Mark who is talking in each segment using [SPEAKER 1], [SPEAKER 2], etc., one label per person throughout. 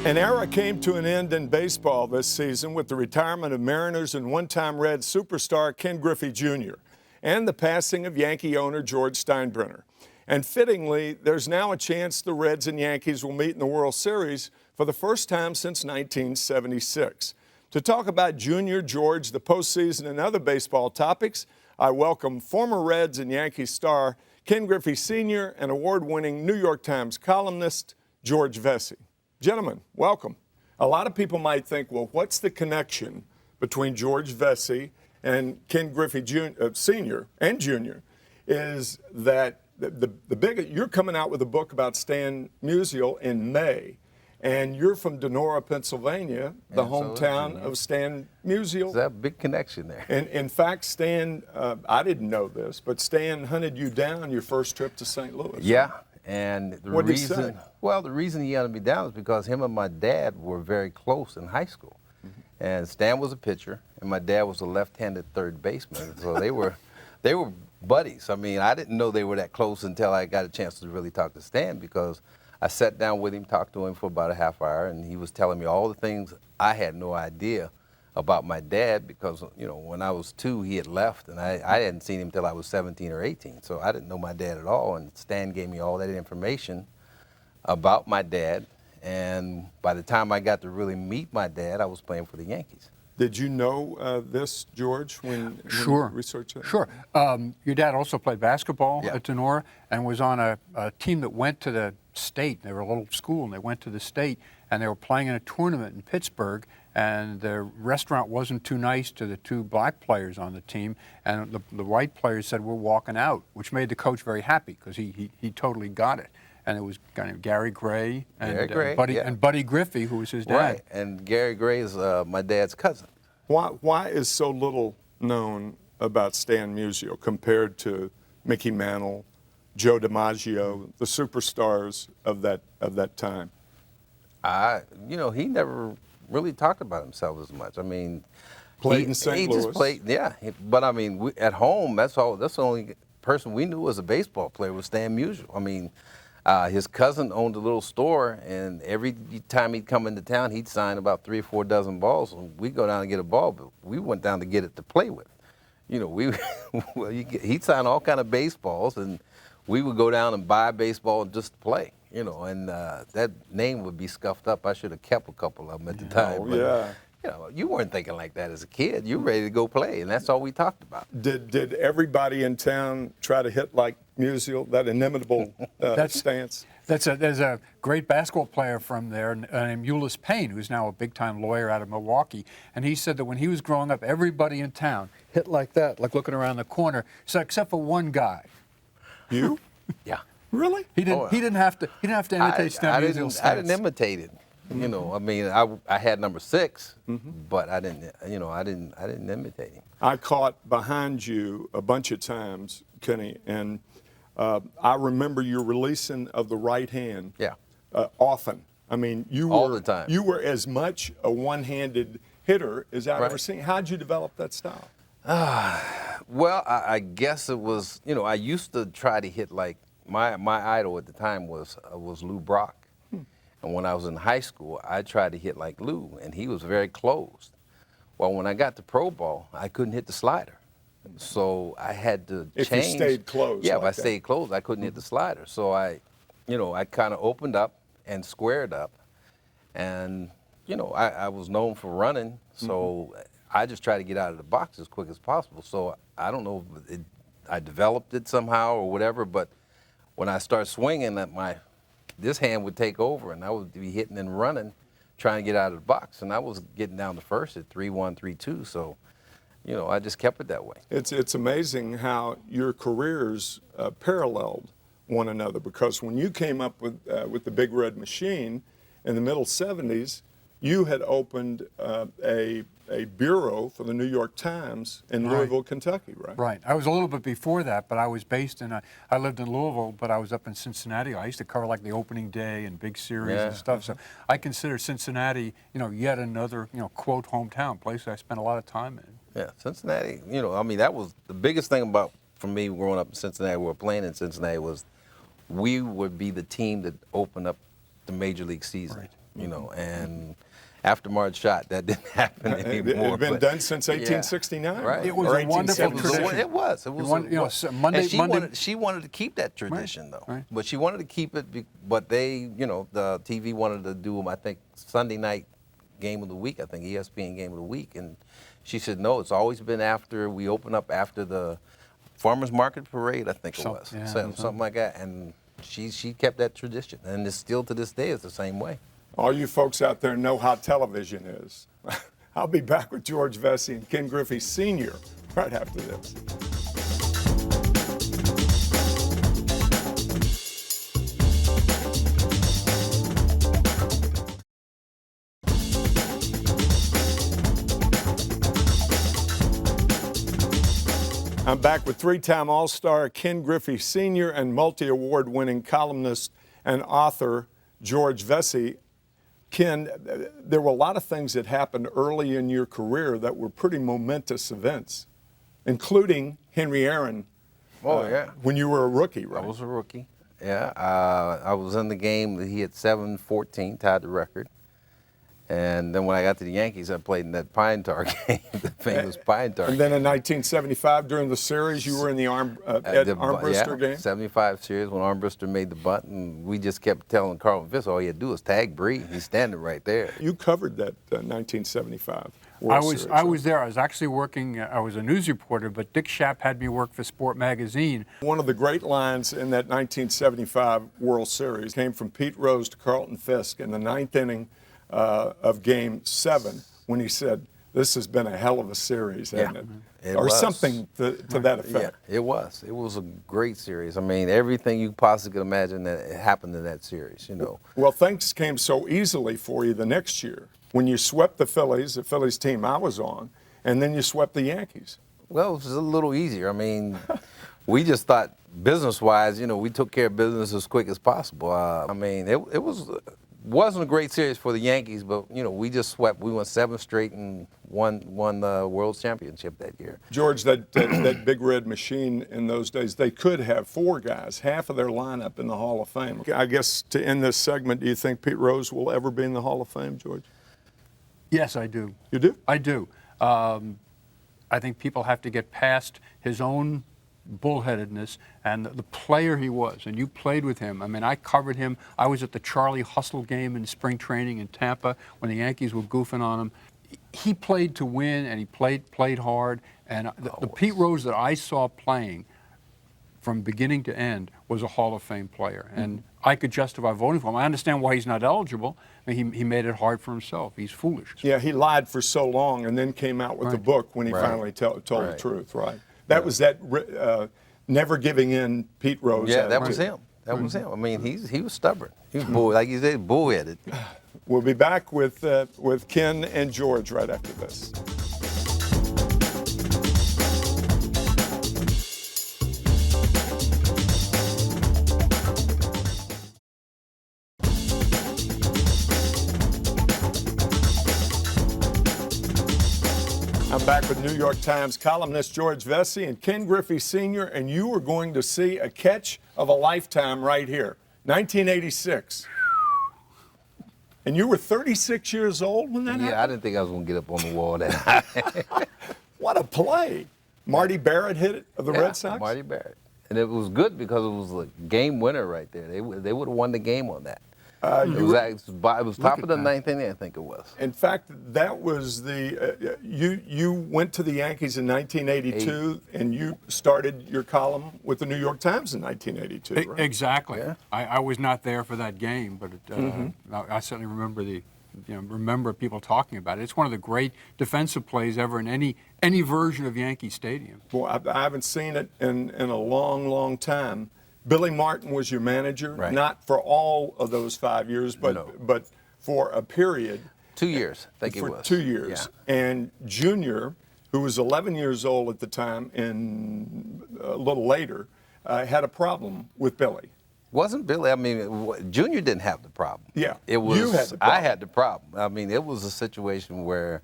[SPEAKER 1] An era came to an end in baseball this season with the retirement of Mariners and one-time Red superstar Ken Griffey Jr. and the passing of Yankee owner George Steinbrenner. And fittingly, there's now a chance the Reds and Yankees will meet in the World Series for the first time since 1976. To talk about Junior, George, the postseason, and other baseball topics, I welcome former Reds and Yankees star Ken Griffey Sr. and award-winning New York Times columnist George Vesey. Gentlemen, welcome. A lot of people might think, well, what's the connection between George Vesey and Ken Griffey Sr. and Jr. is that you're coming out with a book about Stan Musial in May, and you're from Donora, Pennsylvania, the hometown of Stan Musial.
[SPEAKER 2] There's a big connection there.
[SPEAKER 1] And in fact, Stan, I didn't know this, but Stan hunted you down your first trip to St. Louis.
[SPEAKER 2] Yeah. And the
[SPEAKER 1] What did he say?
[SPEAKER 2] Well, the reason he hunted me down is because him and my dad were very close in high school. Mm-hmm. And Stan was a pitcher, and my dad was a left-handed third baseman. So they were buddies. I mean, I didn't know they were that close until I got a chance to really talk to Stan, because I sat down with him, talked to him for about a half hour, and he was telling me all the things I had no idea about my dad, because, you know, when I was 2, he had left, and I hadn't seen him till I was 17 or 18, so I didn't know my dad at all, and Stan gave me all that information about my dad, and by the time I got to really meet my dad, I was playing for the Yankees.
[SPEAKER 1] Did you know this, George, when you researched that?
[SPEAKER 3] Sure. Your dad also played basketball
[SPEAKER 2] Yeah.
[SPEAKER 3] at Donora and was on a team that went to the state. They were a little school, and they went to the state, and they were playing in a tournament in Pittsburgh, and the restaurant wasn't too nice to the 2 black players on the team, and the white players said, "We're walking out," which made the coach very happy, because he totally got it. And it was kind of Gary Gray and Buddy Griffey, who was his dad.
[SPEAKER 2] Right, and Gary Gray is my dad's cousin.
[SPEAKER 1] Why is so little known about Stan Musial compared to Mickey Mantle, Joe DiMaggio, the superstars of that time?
[SPEAKER 2] He never really talked about himself as much. I mean,
[SPEAKER 1] played in St. Louis.
[SPEAKER 2] Just played, yeah. But I mean, at home, that's the only person we knew as a baseball player was Stan Musial. I mean, his cousin owned a little store, and every time he'd come into town, he'd sign about 3 or 4 dozen balls. And we'd go down and get a ball, but we went down to get it to play with. You know, he'd sign all kind of baseballs, and we would go down and buy a baseball and just play. You know, and that name would be scuffed up. I should have kept a couple of them at the time.
[SPEAKER 1] Oh, yeah.
[SPEAKER 2] You know, you weren't thinking like that as a kid. You were ready to go play, and that's all we talked about.
[SPEAKER 1] Did everybody in town try to hit like Musial, that inimitable stance?
[SPEAKER 3] There's a great basketball player from there named Ulyss Payne, who's now a big-time lawyer out of Milwaukee, and he said that when he was growing up, everybody in town hit like that, like looking around the corner, so except for one guy.
[SPEAKER 1] You?
[SPEAKER 2] Yeah.
[SPEAKER 1] Really?
[SPEAKER 3] He didn't have to imitate Stan Musial's stance.
[SPEAKER 2] I didn't imitate it. You know, I mean, I had number 6, but I didn't imitate him.
[SPEAKER 1] I caught behind you a bunch of times, Kenny, and I remember your releasing of the right hand.
[SPEAKER 2] Yeah.
[SPEAKER 1] Often. I mean,
[SPEAKER 2] all the time.
[SPEAKER 1] You were as much a one-handed hitter as I've ever seen. How'd you develop that style?
[SPEAKER 2] Well, I guess it was, you know, I used to try to hit like my idol at the time was Lou Brock. And when I was in high school, I tried to hit like Lou, and he was very closed. Well, when I got to pro ball, I couldn't hit the slider. So I had to change.
[SPEAKER 1] If you stayed closed.
[SPEAKER 2] Yeah,
[SPEAKER 1] like
[SPEAKER 2] if I stayed closed, I couldn't hit the slider. So I kind of opened up and squared up. And, you know, I was known for running, so I just tried to get out of the box as quick as possible. So I don't know if I developed it somehow or whatever, but when I started swinging, this hand would take over, and I would be hitting and running, trying to get out of the box. And I was getting down to first at 3-1, 3-2. So, you know, I just kept it that way.
[SPEAKER 1] It's amazing how your careers paralleled one another, because when you came up with the Big Red Machine in the middle 70s, you had opened a bureau for the New York Times in Louisville, Kentucky, right?
[SPEAKER 3] Right. I was a little bit before that, but I was based in I lived in Louisville, but I was up in Cincinnati. I used to cover like the opening day and big series and stuff. So I consider Cincinnati, you know, yet another, you know, quote, hometown place I spent a lot of time in.
[SPEAKER 2] Yeah, Cincinnati, you know, I mean, that was the biggest thing for me growing up in Cincinnati, we were playing in Cincinnati, was we would be the team that opened up the Major League season.
[SPEAKER 3] Right.
[SPEAKER 2] you know, and after Marge shot, that didn't happen anymore.
[SPEAKER 1] It had been
[SPEAKER 2] but-
[SPEAKER 1] done since
[SPEAKER 2] yeah.
[SPEAKER 1] 1869.
[SPEAKER 2] Right.
[SPEAKER 3] It was
[SPEAKER 1] or
[SPEAKER 3] a wonderful
[SPEAKER 1] 1870.
[SPEAKER 3] tradition.
[SPEAKER 2] It was. It was.
[SPEAKER 3] You know, Monday-
[SPEAKER 2] and
[SPEAKER 3] Monday-
[SPEAKER 2] she wanted to keep that tradition, though.
[SPEAKER 3] right.
[SPEAKER 2] But she wanted to keep it, but they, you know, the TV wanted to do, I think, Sunday night game of the week, I think, ESPN game of the week. And she said, no, it's always been after, we open up after the Farmers Market Parade, I think it was.
[SPEAKER 3] Yeah,
[SPEAKER 2] Something like that. And she kept that tradition. And it's still to this day, it's the same way.
[SPEAKER 1] All you folks out there know how television is. I'll be back with George Vesey and Ken Griffey Sr. right after this. I'm back with three-time All-Star Ken Griffey Sr. and multi-award winning columnist and author George Vesey. Ken, there were a lot of things that happened early in your career that were pretty momentous events, including Henry Aaron.
[SPEAKER 2] Yeah.
[SPEAKER 1] When you were a rookie, right?
[SPEAKER 2] I was a rookie. Yeah. I was in the game that he had 7-14, tied the record. And then when I got to the Yankees, I played in that Pine Tar game, the famous Pine Tar.
[SPEAKER 1] And then in 1975, during the series, you were in the Armbruster game?
[SPEAKER 2] 75 series when Armbruster made the bunt, and we just kept telling Carlton Fisk, all he had to do was tag Bree. He's standing right there.
[SPEAKER 1] You covered that 1975 World Series.
[SPEAKER 3] I was there. I was actually working. I was a news reporter, but Dick Schaap had me work for Sport Magazine.
[SPEAKER 1] One of the great lines in that 1975 World Series came from Pete Rose to Carlton Fisk in the ninth inning of Game 7 when he said, "This has been a hell of a series, hasn't it?"
[SPEAKER 2] It
[SPEAKER 1] or
[SPEAKER 2] was.
[SPEAKER 1] something to that effect.
[SPEAKER 2] Yeah, it was. It was a great series. I mean, everything you possibly could imagine that happened in that series, you know.
[SPEAKER 1] Well, things came so easily for you the next year when you swept the Phillies team I was on, and then you swept the Yankees.
[SPEAKER 2] Well, it was a little easier. I mean, we just thought business-wise, you know, we took care of business as quick as possible. I mean, it wasn't a great series for the Yankees, but, you know, we just swept. We won 7 straight and won the World Championship that year.
[SPEAKER 1] George, that big red machine in those days, they could have 4 guys, half of their lineup in the Hall of Fame. I guess to end this segment, do you think Pete Rose will ever be in the Hall of Fame, George?
[SPEAKER 3] Yes, I do.
[SPEAKER 1] You do?
[SPEAKER 3] I do. I think people have to get past his own bullheadedness and the player he was. And you played with him. I mean, I covered him. I was at the Charlie Hustle game in spring training in Tampa when the Yankees were goofing on him. He played to win, and he played hard. And the Pete Rose that I saw playing from beginning to end was a Hall of Fame player. And I could justify voting for him. I understand why he's not eligible. I mean, he made it hard for himself. He's foolish.
[SPEAKER 1] Yeah, he lied for so long and then came out with the book when he finally told the truth, right? That was that never giving in Pete Rose.
[SPEAKER 2] Yeah, that was him. That was him. I mean, he was stubborn. He was bull, like you said, bullheaded.
[SPEAKER 1] We'll be back with Ken and George right after this. I'm back with New York Times columnist George Vesey and Ken Griffey Sr., and you are going to see a catch of a lifetime right here, 1986. And you were 36 years old when that happened?
[SPEAKER 2] Yeah, I didn't think I was going to get up on the wall that high.
[SPEAKER 1] What a play. Marty Barrett hit it of the Red Sox?
[SPEAKER 2] Marty Barrett. And it was good because it was a game winner right there. They would have won the game on that. It was top of the ninth inning, I think it was.
[SPEAKER 1] In fact, that was you went to the Yankees in 1982, and you started your column with the New York Times in 1982, right?
[SPEAKER 3] Exactly.
[SPEAKER 2] Yeah.
[SPEAKER 3] I was not there for that game, but I certainly remember people talking about it. It's one of the great defensive plays ever in any version of Yankee Stadium.
[SPEAKER 1] Well, I haven't seen it in a long, long time. Billy Martin was your manager,
[SPEAKER 2] right.
[SPEAKER 1] Not for all of those 5 years, but for a period.
[SPEAKER 2] 2 years, I think it was.
[SPEAKER 1] For 2 years.
[SPEAKER 2] Yeah.
[SPEAKER 1] And Junior, who was 11 years old at the time and a little later, had a problem with Billy.
[SPEAKER 2] Wasn't Billy? I mean, Junior didn't have the problem.
[SPEAKER 1] Yeah,
[SPEAKER 2] it was.
[SPEAKER 1] you had the problem.
[SPEAKER 2] I had the problem. I mean, it was a situation where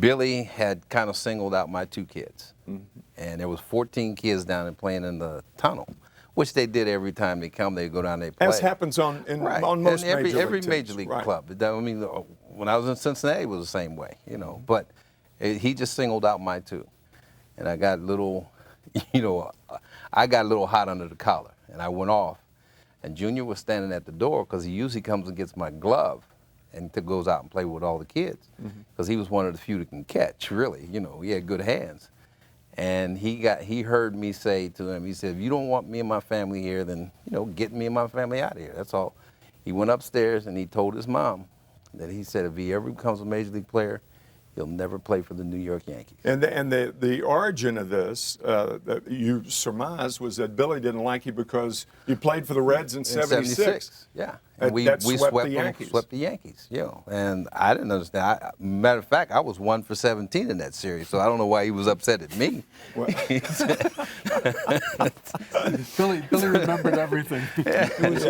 [SPEAKER 2] Billy had kind of singled out my 2 kids, and there was 14 kids down and playing in the tunnel, which they did every time they come. They go down, they play.
[SPEAKER 1] As happens on most
[SPEAKER 2] every
[SPEAKER 1] major
[SPEAKER 2] major
[SPEAKER 1] league
[SPEAKER 2] league club. I mean, when I was in Cincinnati, it was the same way, you know. But he just singled out my two, and I got a little, you know, I got a little hot under the collar, and I went off. And Junior was standing at the door because he usually comes and gets my glove and goes out and play with all the kids because he was one of the few that can catch, really. You know, he had good hands. And he heard me say to him, he said, if you don't want me and my family here, then, you know, get me and my family out of here. That's all. He went upstairs and he told his mom that he said if he ever becomes a major league player, he'll never play for the New York Yankees.
[SPEAKER 1] And the origin of this, that you surmise, was that Billy didn't like you because you played for the Reds in 76.
[SPEAKER 2] Yeah. And we
[SPEAKER 1] swept
[SPEAKER 2] swept
[SPEAKER 1] the Yankees.
[SPEAKER 2] Swept the Yankees, you know. And I didn't understand. Matter of fact, I was 1 for 17 in that series, so I don't know why he was upset at me.
[SPEAKER 3] Billy remembered everything.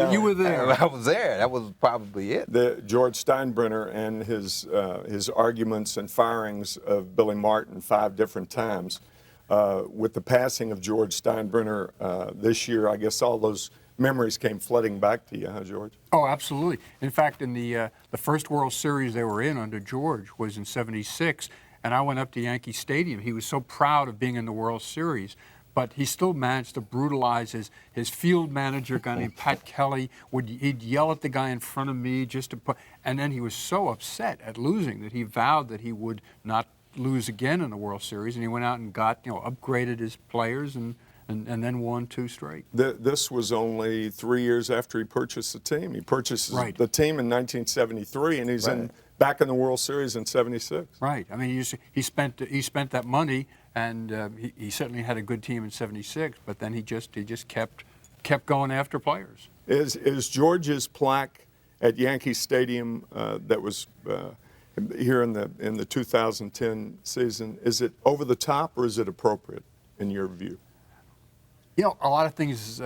[SPEAKER 3] You were there.
[SPEAKER 2] I was there. That was probably it.
[SPEAKER 1] George Steinbrenner and his arguments and firings of Billy Martin 5 different times. With the passing of George Steinbrenner this year, I guess all those memories came flooding back to you, huh, George?
[SPEAKER 3] Oh, absolutely. In fact, in the first World Series they were in under George was in '76, and I went up to Yankee Stadium. He was so proud of being in the World Series, but he still managed to brutalize his field manager, a guy named Pat Kelly. He'd yell at the guy in front of me just to put, and then he was so upset at losing that he vowed that he would not lose again in the World Series, and he went out and got, upgraded his players and then won 2 straight.
[SPEAKER 1] This was only 3 years after he purchased the team. He purchased the team in 1973, and he's back in the World Series in '76.
[SPEAKER 3] Right. I mean, he spent that money, and he certainly had a good team in '76. But then he just kept going after players.
[SPEAKER 1] Is George's plaque at Yankee Stadium that was here in the 2010 season? Is it over the top or is it appropriate in your view?
[SPEAKER 3] You know, a lot of things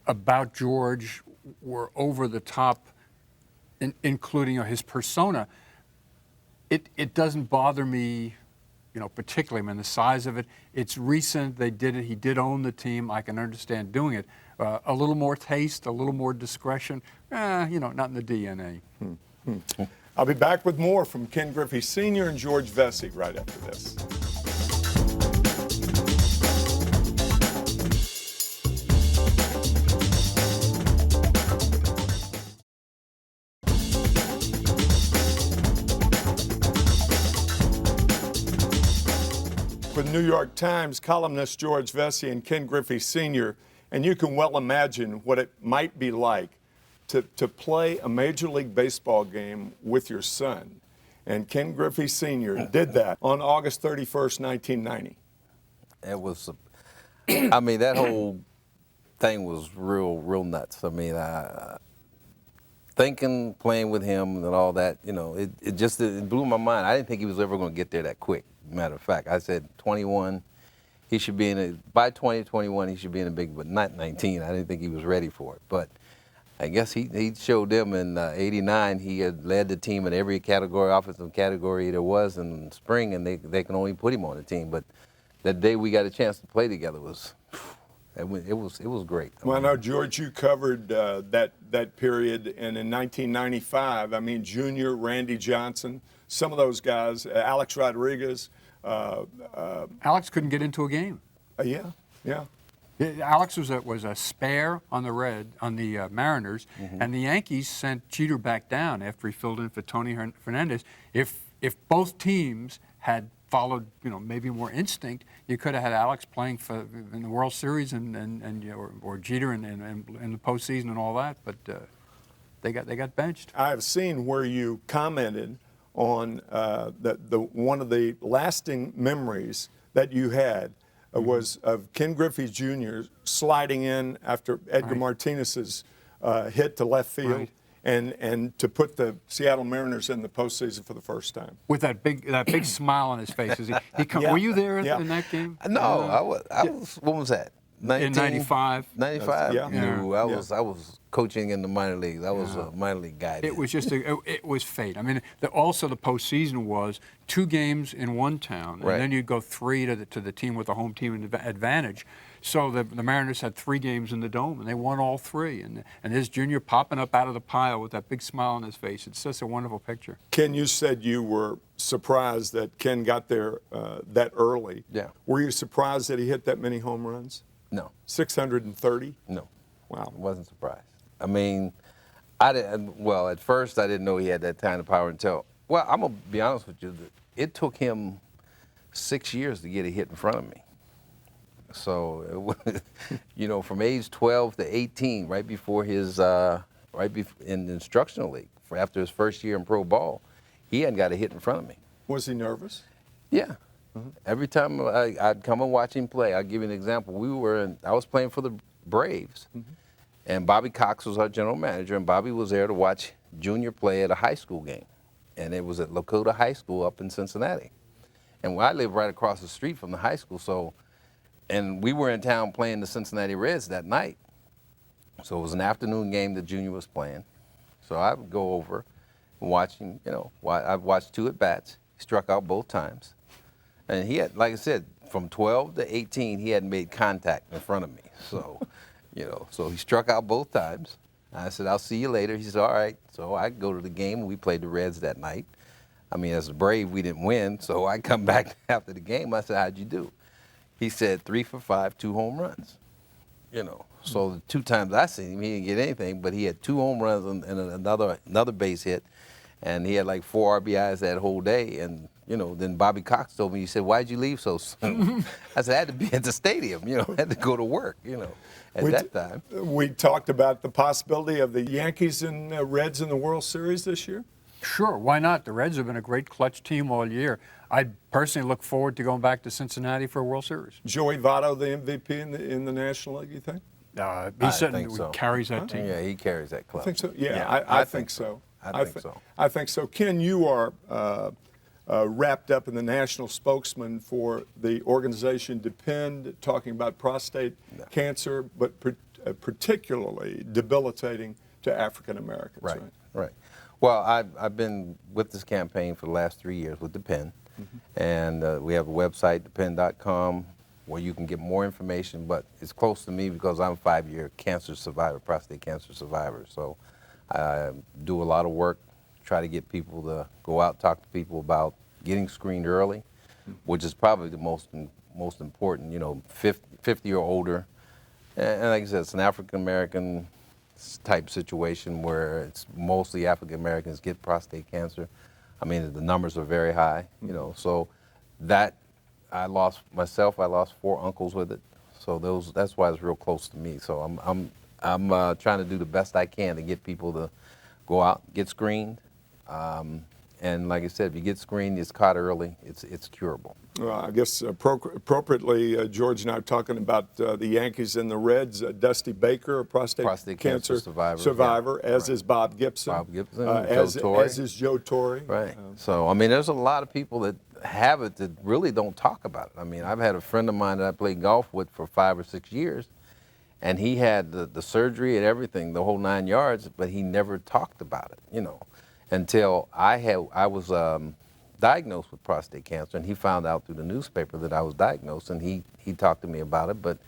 [SPEAKER 3] about George were over the top, including his persona. It doesn't bother me, particularly. I mean, the size of it. It's recent. They did it. He did own the team. I can understand doing it. A little more taste, a little more discretion. Not in the DNA.
[SPEAKER 1] I'll be back with more from Ken Griffey Sr. and George Vesey right after this. With New York Times columnist George Vesey and Ken Griffey Sr., and you can well imagine what it might be like to play a Major League Baseball game with your son. And Ken Griffey Sr. did that on August 31st, 1990.
[SPEAKER 2] It was, I mean, that whole thing was real nuts. I mean, thinking, playing with him and all that, it blew my mind. I didn't think he was ever going to get there that quick. Matter of fact, I said 21, he should be by 2021, he should be in a big, but not 19. I didn't think he was ready for it. But I guess he showed them in '89. He had led the team in every category, offensive category there was in spring, and they can only put him on the team. But that day we got a chance to play together it was great.
[SPEAKER 1] Well, I know, George, you covered that period, and in 1995, I mean, Junior, Randy Johnson, some of those guys, Alex Rodriguez.
[SPEAKER 3] Alex couldn't get into a game.
[SPEAKER 1] Yeah.
[SPEAKER 3] Alex was a spare on the Mariners, and the Yankees sent Jeter back down after he filled in for Tony Fernandez. If both teams had followed, maybe more instinct, you could have had Alex playing in the World Series or Jeter in the postseason and all that. But they got benched.
[SPEAKER 1] I've seen where you commented on one of the lasting memories that you had was of Ken Griffey Jr. sliding in after Edgar Martinez's hit to left field and to put the Seattle Mariners in the postseason for the first time.
[SPEAKER 3] With that big smile on his face. Were you there in that game?
[SPEAKER 2] No, I was. What was that?
[SPEAKER 3] In 95.
[SPEAKER 2] 95.
[SPEAKER 1] Yeah.
[SPEAKER 2] No, I was coaching in the minor leagues. I was a minor league guy.
[SPEAKER 3] It was just it was fate. I mean, also the postseason was 2 games in one town, and then you'd go 3 to the team with the home team advantage. So the Mariners had 3 games in the Dome, and they won all 3. And there's Junior popping up out of the pile with that big smile on his face. It's just a wonderful picture.
[SPEAKER 1] Ken, you said you were surprised that Ken got there that early.
[SPEAKER 2] Yeah.
[SPEAKER 1] Were you surprised that he hit that many home runs?
[SPEAKER 2] No.
[SPEAKER 1] 630?
[SPEAKER 2] No.
[SPEAKER 1] Wow.
[SPEAKER 2] I wasn't surprised. I mean, well, at first I didn't know he had that kind of power until, well, I'm going to be honest with you, it took him 6 years to get a hit in front of me. So, it was, from age 12 to 18, right before his, in the instructional league, after his first year in pro ball, he hadn't got a hit in front of me.
[SPEAKER 1] Was he nervous?
[SPEAKER 2] Yeah. Every time I'd come and watch him play, I'll give you an example. I was playing for the Braves, and Bobby Cox was our general manager, and Bobby was there to watch Junior play at a high school game. And it was at Lakota High School up in Cincinnati. And I live right across the street from the high school, and we were in town playing the Cincinnati Reds that night. So it was an afternoon game that Junior was playing. So I would go over and watch him, I've watched 2 at-bats. He struck out both times. And he had, like I said, from 12 to 18, he hadn't made contact in front of me. So, so he struck out both times. I said, I'll see you later. He said, all right. So I go to the game, and we played the Reds that night. I mean, as a Brave, we didn't win, so I come back after the game. I said, how'd you do? He said 3 for 5, 2 home runs. So the 2 times I seen him, he didn't get anything, but he had 2 home runs and another base hit, and he had like 4 RBIs that whole day. And then Bobby Cox told me, he said, why'd you leave so soon? I said, I had to be at the stadium, I had to go to work, at that time.
[SPEAKER 1] We talked about the possibility of the Yankees and Reds in the World Series this year.
[SPEAKER 3] Sure, why not? The Reds have been a great clutch team all year. I personally look forward to going back to Cincinnati for a World Series.
[SPEAKER 1] Joey Votto, the MVP in the National League, you think?
[SPEAKER 3] He certainly carries that team.
[SPEAKER 2] Yeah, he carries that club.
[SPEAKER 1] I think so. Yeah, I think so.
[SPEAKER 2] I think so.
[SPEAKER 1] I think so. Ken, you are wrapped up in the national spokesman for the organization Depend, talking about prostate cancer, but particularly debilitating to African Americans.
[SPEAKER 2] Right. Well, I've been with this campaign for the last 3 years with Depend, and we have a website, depend.com, where you can get more information, but it's close to me because I'm a 5-year cancer survivor, prostate cancer survivor. So I do a lot of work, try to get people to go out, talk to people about getting screened early, which is probably the most important, 50 or older. And like I said, it's an African-American type situation where it's mostly African Americans get prostate cancer. I mean, the numbers are very high, so that I lost 4 uncles with it. So that's why it's real close to me. So I'm trying to do the best I can to get people to go out, get screened. And like I said, if you get screened, it's caught early, it's curable.
[SPEAKER 1] Well, I guess appropriately, George and I are talking about the Yankees and the Reds. Dusty Baker, a prostate cancer survivor, as is Bob Gibson. As is Joe Torre.
[SPEAKER 2] Right. So, I mean, there's a lot of people that have it that really don't talk about it. I mean, I've had a friend of mine that I played golf with for 5 or 6 years, and he had the surgery and everything, the whole 9 yards, but he never talked about it, until I was diagnosed with prostate cancer, and he found out through the newspaper that I was diagnosed, and he talked to me about it. But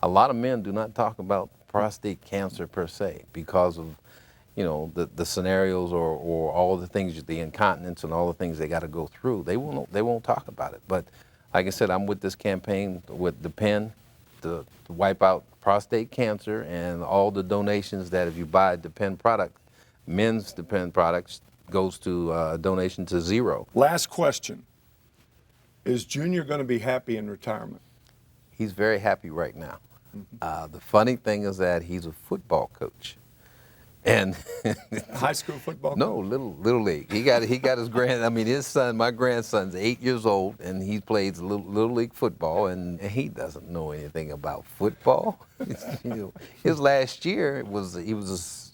[SPEAKER 2] a lot of men do not talk about prostate cancer per se because of the scenarios or all the things, the incontinence and all the things they got to go through. They won't talk about it. But like I said, I'm with this campaign with Depend to wipe out prostate cancer, and all the donations that if you buy a Depend product, men's Depend products, goes to a donation to zero.
[SPEAKER 1] Last question. Is Junior going to be happy in retirement?
[SPEAKER 2] He's very happy right now. The funny thing is that he's a football coach. And
[SPEAKER 1] high school football?
[SPEAKER 2] No, little league. He got his son, my grandson's 8 years old, and he plays little league football, and he doesn't know anything about football. His last year he was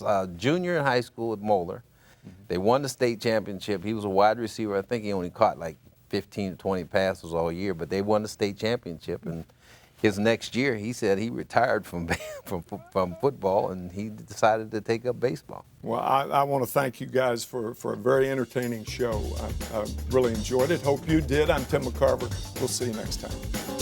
[SPEAKER 2] a junior in high school at Moeller. They won the state championship. He was a wide receiver. I think he only caught like 15 to 20 passes all year, but they won the state championship. And his next year, he said he retired from football, and he decided to take up baseball.
[SPEAKER 1] Well, I want to thank you guys for a very entertaining show. I really enjoyed it. Hope you did. I'm Tim McCarver. We'll see you next time.